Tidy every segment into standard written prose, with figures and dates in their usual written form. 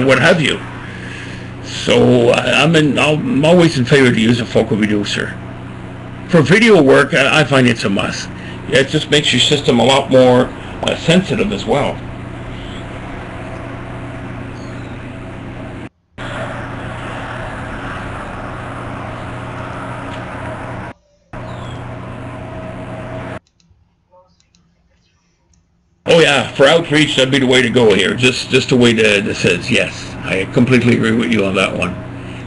what have you. So I'm always in favor to use a focal reducer. For video work, I find it's a must. It just makes your system a lot more sensitive as well. Oh yeah, for outreach, that'd be the way to go here. Just the way that says, yes. I completely agree with you on that one.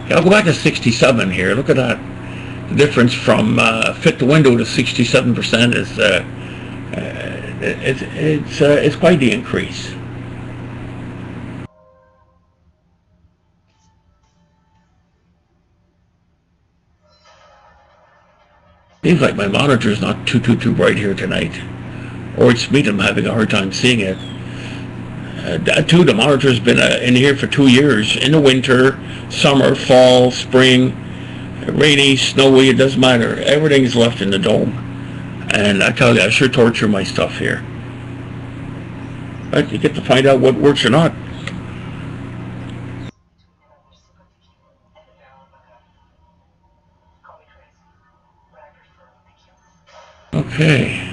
Okay, I'll go back to 67 here. Look at that. The difference from fit to window to 67% is it's quite the increase. Seems like my monitor's not too bright here tonight. Or it's me that I'm having a hard time seeing it. The monitor's been in here for 2 years. In the winter, summer, fall, spring, rainy, snowy, it doesn't matter. Everything's left in the dome. And I tell you, I sure torture my stuff here. But you get to find out what works or not. Okay.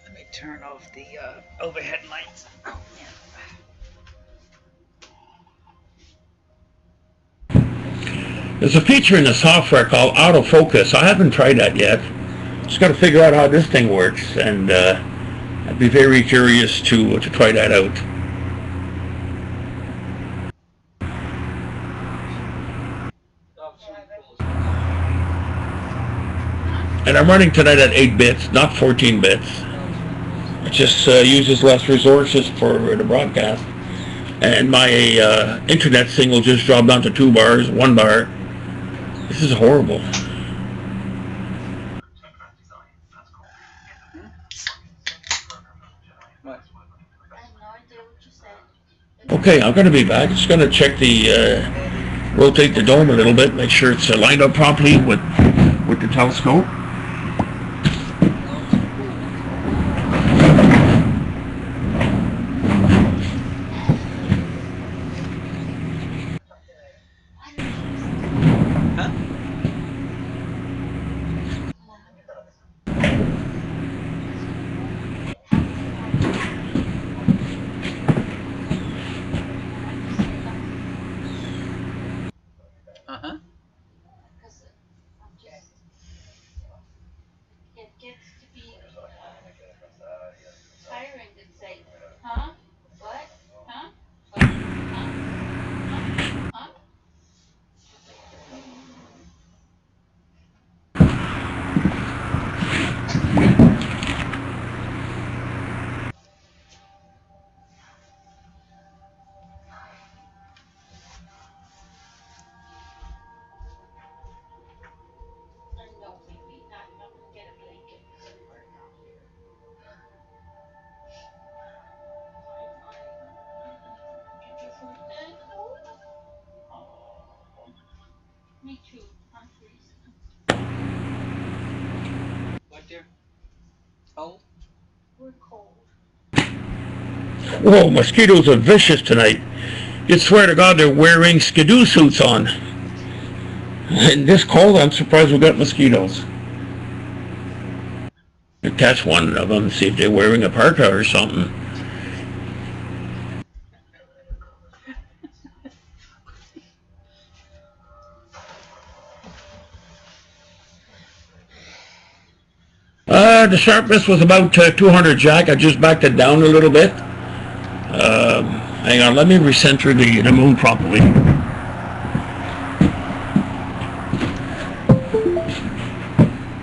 Let me turn off the overhead lights. Oh, yeah. There's a feature in the software called autofocus. I haven't tried that yet. Just got to figure out how this thing works, and I'd be very curious to try that out. And I'm running tonight at 8 bits, not 14 bits. It just uses less resources for the broadcast. And my internet signal just dropped down to 2 bars, 1 bar. This is horrible. Okay, I'm going to be back. Just going to check the, rotate the dome a little bit, make sure it's lined up properly with the telescope. Whoa, mosquitoes are vicious tonight. You'd swear to God they're wearing skidoo suits on. In this cold, I'm surprised we got mosquitoes. You catch one of them, see if they're wearing a parka or something. The sharpness was about 200 jack. I just backed it down a little bit. Hang on, let me recenter the moon properly.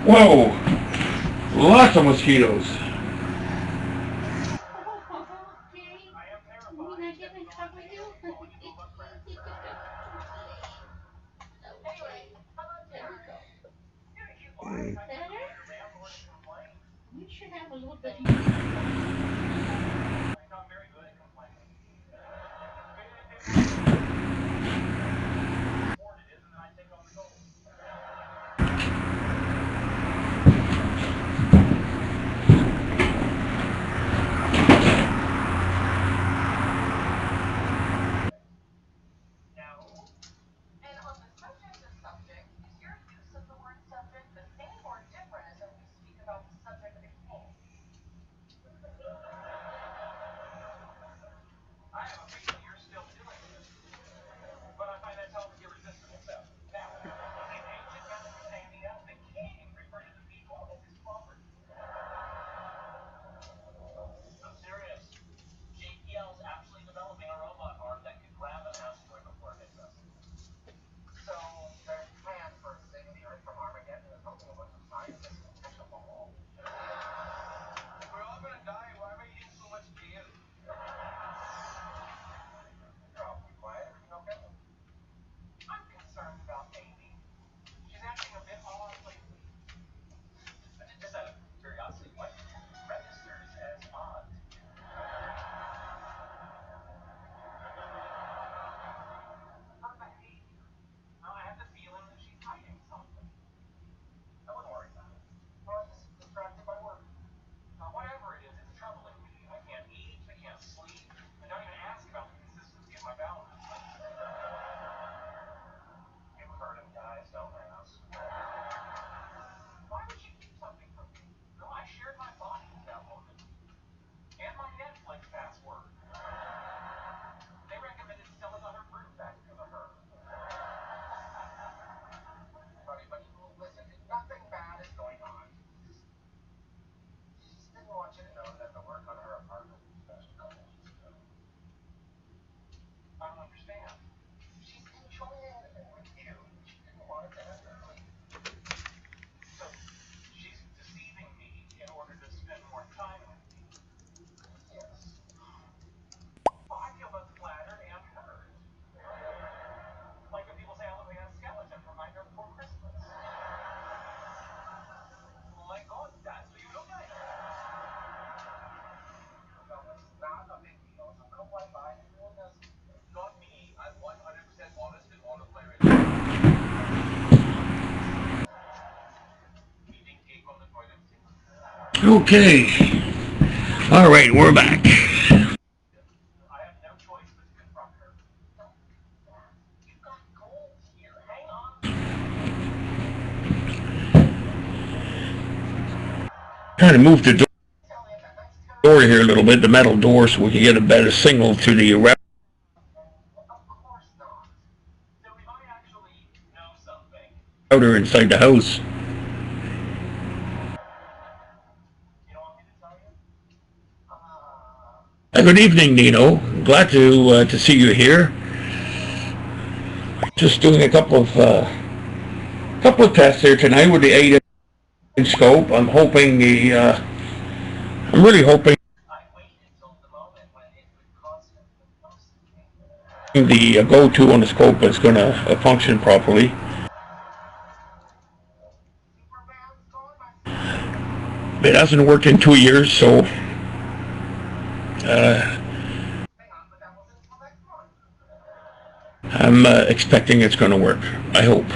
Whoa! Lots of mosquitoes. Okay. All right, we're back. Trying to move the door here a little bit, the metal door, so we can get a better signal to the router inside the house. Good evening, Nino. Glad to see you here. Just doing a couple of tests here tonight with the 8-inch scope. I'm really hoping the go-to on the scope is going to function properly. It hasn't worked in 2 years, so I'm expecting it's going to work. I hope.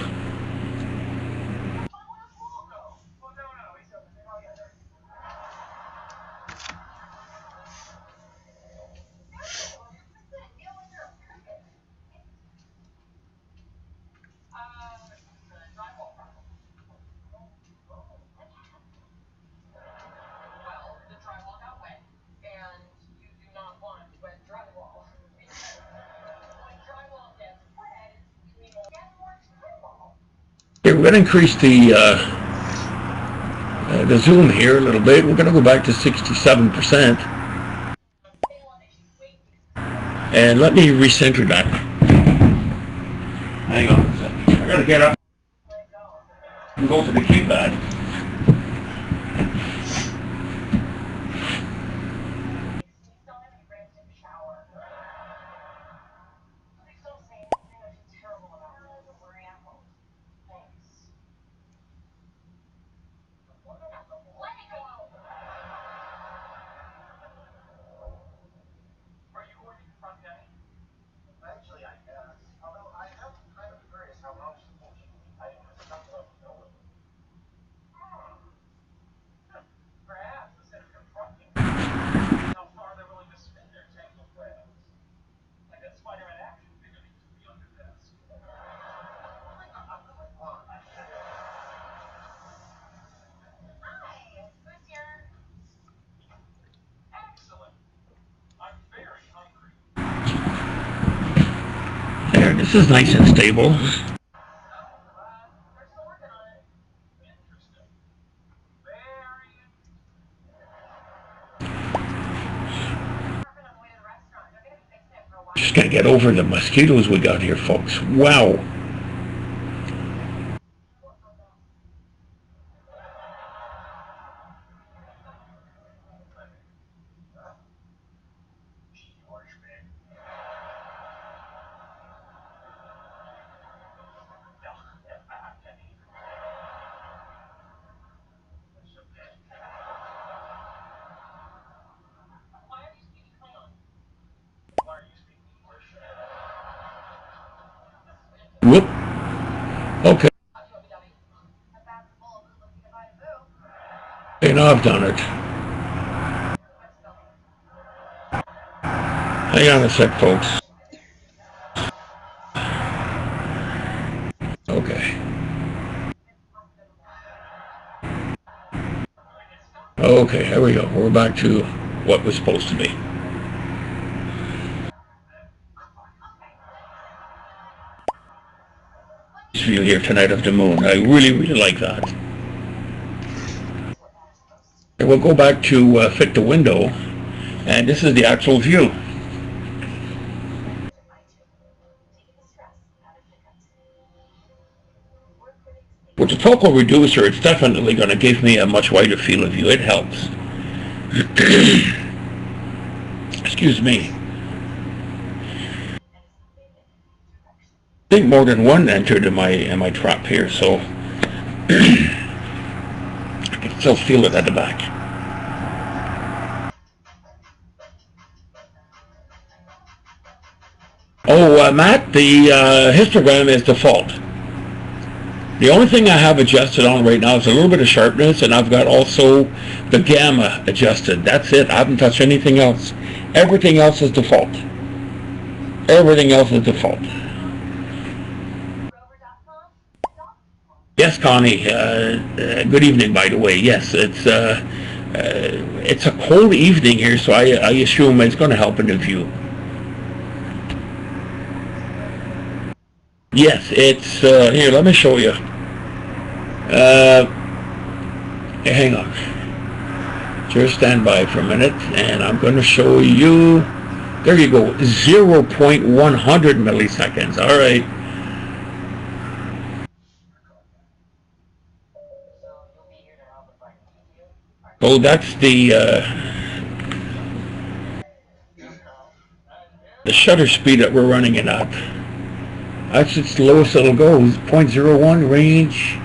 Okay, we're going to increase the zoom here a little bit. We're going to go back to 67%. And let me recenter that. Hang on a second. I got to get up and go to the keypad. There, this is nice and stable. Just gotta get over the mosquitoes we got here, folks. Wow. Whoop. Okay. Okay, now I've done it. Hang on a sec, folks. Okay. Okay, here we go. We're back to what was supposed to be. This view here tonight of the moon. I really, really like that. And we'll go back to fit the window, and this is the actual view. With the focal reducer, it's definitely going to give me a much wider field of view. It helps. Excuse me. I think more than one entered in my trap here, so I can still feel it at the back. Oh, Matt, the histogram is default. The only thing I have adjusted on right now is a little bit of sharpness, and I've got also the gamma adjusted. That's it. I haven't touched anything else. Everything else is default. Everything else is default. Yes, Connie. Good evening, by the way. Yes, it's a cold evening here, so I assume it's going to help in the view. Yes, it's here. Let me show you. Hang on. Just stand by for a minute, and I'm going to show you. There you go. 0.100 milliseconds. All right. Oh, that's the shutter speed that we're running it at. That's its lowest it'll go. 0.01 range.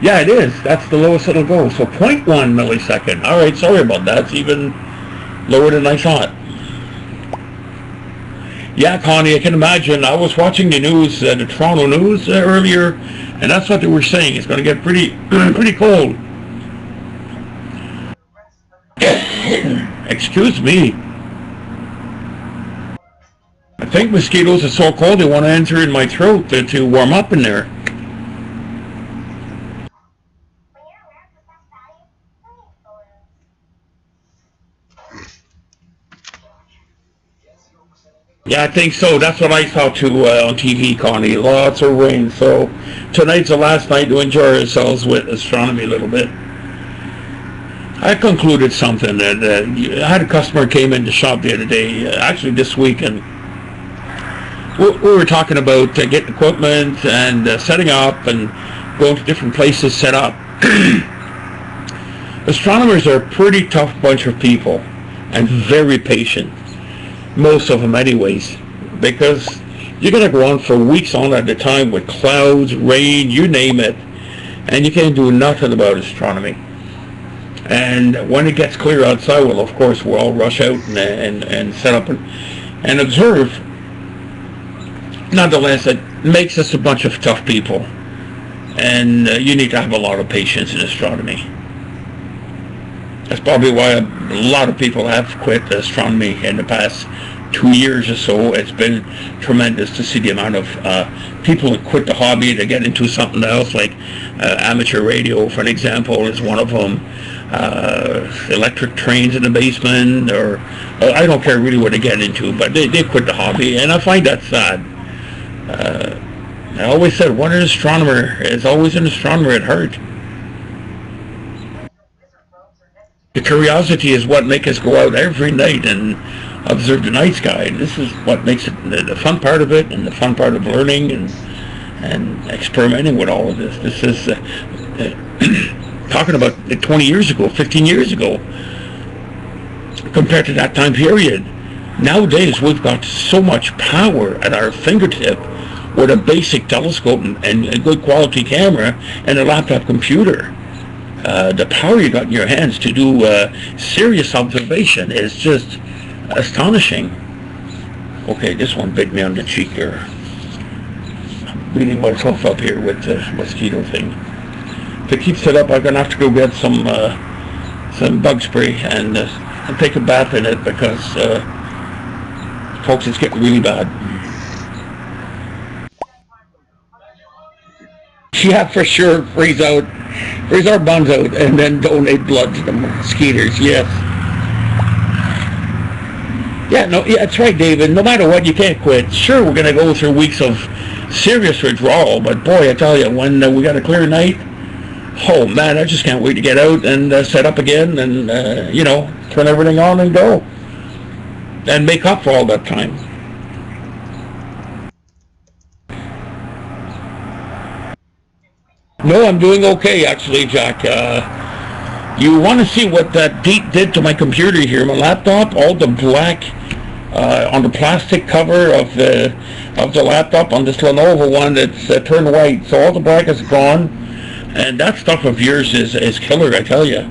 Yeah, it is. That's the lowest it'll go. So 0.1 millisecond. All right, sorry about that. It's even lower than I thought. Yeah, Connie, I can imagine. I was watching the news, the Toronto news earlier, and that's what they were saying. It's going to get pretty cold. Excuse me. I think mosquitoes are so cold they want to enter in my throat to warm up in there. Yeah, I think so. That's what I saw too on TV, Connie. Lots of rain. So tonight's the last night to enjoy ourselves with astronomy a little bit. I concluded something that I had a customer came in the shop the other day, actually this week, and we were talking about getting equipment and setting up and going to different places set up. Astronomers are a pretty tough bunch of people and very patient. Most of them anyways, because you're going to go on for weeks on at a time with clouds, rain, you name it, and you can't do nothing about astronomy. And when it gets clear outside, well, of course, we'll all rush out and set up and observe. Nonetheless, it makes us a bunch of tough people, and you need to have a lot of patience in astronomy. That's probably why a lot of people have quit astronomy in the past 2 years or so. It's been tremendous to see the amount of people that quit the hobby to get into something else, like amateur radio, for an example, is one of them. Electric trains in the basement, or I don't care really what they get into, but they quit the hobby, and I find that sad. I always said, what an astronomer is always an astronomer at heart. The curiosity is what makes us go out every night and observe the night sky. And this is what makes it the fun part of it, and the fun part of learning and experimenting with all of this. This is talking about 20 years ago, 15 years ago, compared to that time period. Nowadays, we've got so much power at our fingertip with a basic telescope and a good quality camera and a laptop computer. The power you got in your hands to do serious observation is just astonishing. Okay, this one bit me on the cheek here. I'm beating myself up here with the mosquito thing. If it keeps it up, I'm gonna have to go get some bug spray and take a bath in it, because folks, it's getting really bad. Yeah, for sure. Freeze our buns out, and then donate blood to the mosquitoes. Yes. Yeah, no, yeah, that's right, David. No matter what, you can't quit. Sure, we're going to go through weeks of serious withdrawal, but boy, I tell you, when we got a clear night, oh man, I just can't wait to get out and set up again and, turn everything on and go. And make up for all that time. No, I'm doing okay, actually, Jack. You want to see what that DEET did to my computer here, my laptop? All the black on the plastic cover of the laptop on this Lenovo one that's turned white. So all the black is gone, and that stuff of yours is killer, I tell you.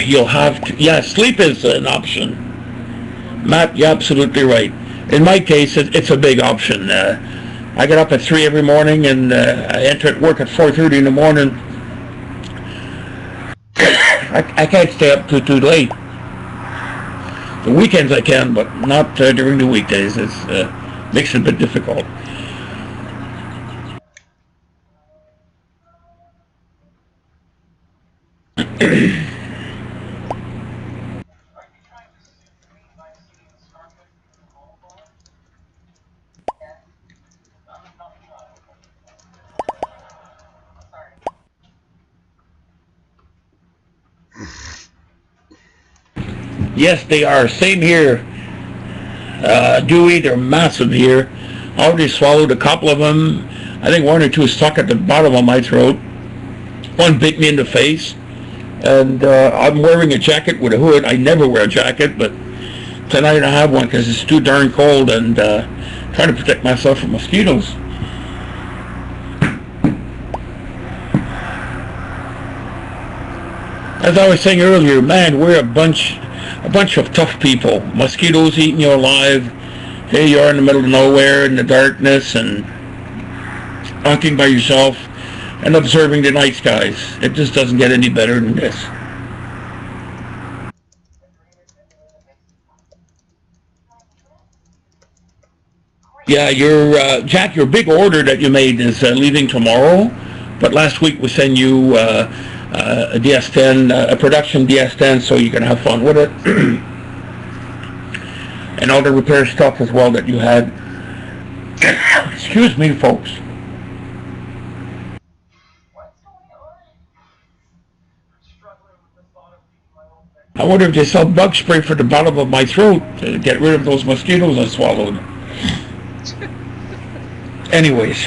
You'll have to, yeah, sleep is an option. Matt, you're absolutely right. In my case, it's a big option. I get up at 3 every morning, and I enter at work at 4:30 in the morning. I can't stay up too late. The weekends I can, but not during the weekdays. It makes it a bit difficult. Yes, they are. Same here. Dewey, they're massive here. I already swallowed a couple of them. I think one or two stuck at the bottom of my throat. One bit me in the face. And I'm wearing a jacket with a hood. I never wear a jacket, but tonight I have one because it's too darn cold, and trying to protect myself from mosquitoes. As I was saying earlier, man, we're a bunch of tough people. Mosquitoes eating you alive. Here you are in the middle of nowhere in the darkness and hunting by yourself and observing the night skies. It just doesn't get any better than this. Yeah, Jack, your big order that you made is leaving tomorrow, but last week we sent you a DS10, a production DS10, so you can have fun with it. And all the repair stuff as well that you had. Excuse me, folks. I wonder if they sell bug spray for the bottom of my throat to get rid of those mosquitoes I swallowed. Anyways.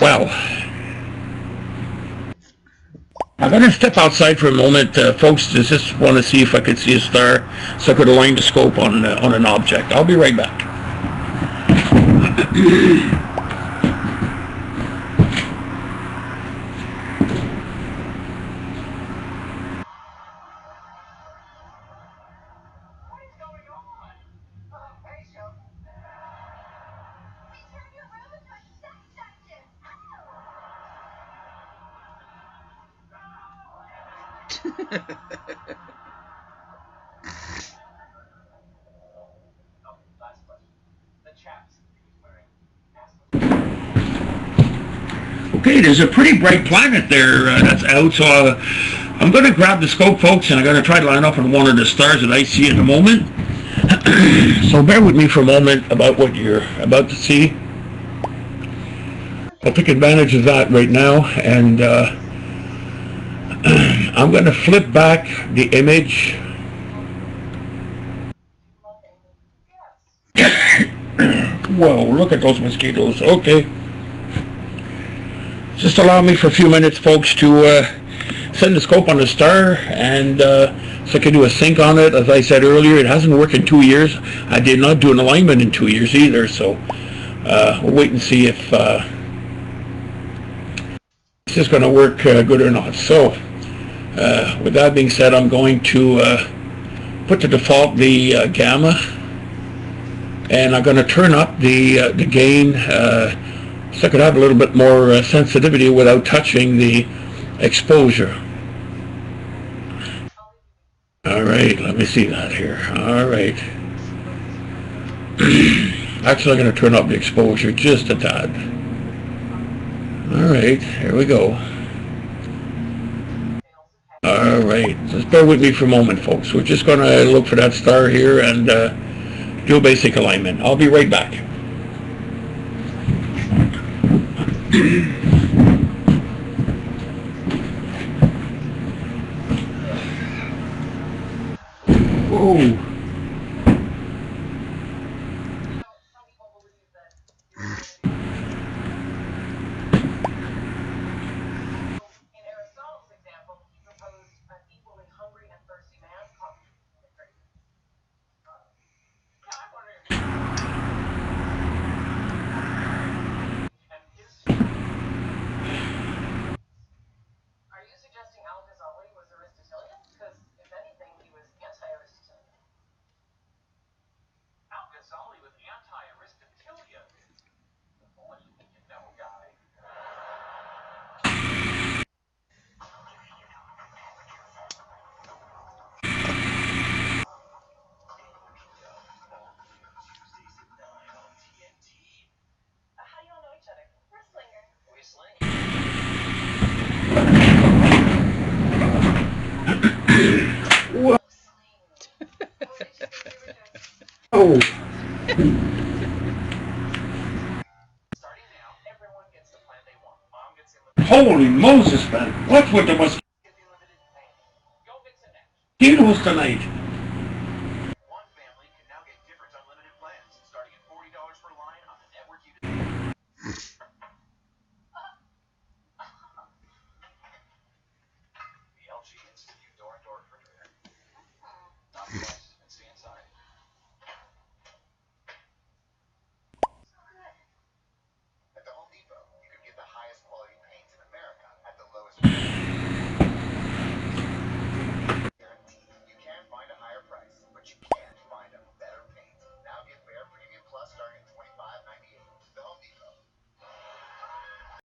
Well, I'm going to step outside for a moment, folks. Just want to see if I could see a star, so I could align the scope on an object. I'll be right back. Okay, there's a pretty bright planet there that's out, so I'm going to grab the scope, folks, and I'm going to try to line up on one of the stars that I see at the moment. So bear with me for a moment about what you're about to see. I'll take advantage of that right now, and I'm going to flip back the image. Whoa, look at those mosquitoes. Okay. Just allow me for a few minutes, folks, to send the scope on the star, and so I can do a sync on it. As I said earlier, it hasn't worked in 2 years. I did not do an alignment in 2 years either, so we'll wait and see if it's just going to work good or not. So with that being said, I'm going to put to default the gamma, and I'm going to turn up the gain so I could have a little bit more sensitivity without touching the exposure. Alright, let me see that here. Alright. Actually, I'm going to turn up the exposure just a tad. Alright, here we go. Alright, just bear with me for a moment, folks. We're just going to look for that star here and do a basic alignment. I'll be right back. Oh. Whoa. Holy Moses, man. What's with the mosquitoes tonight?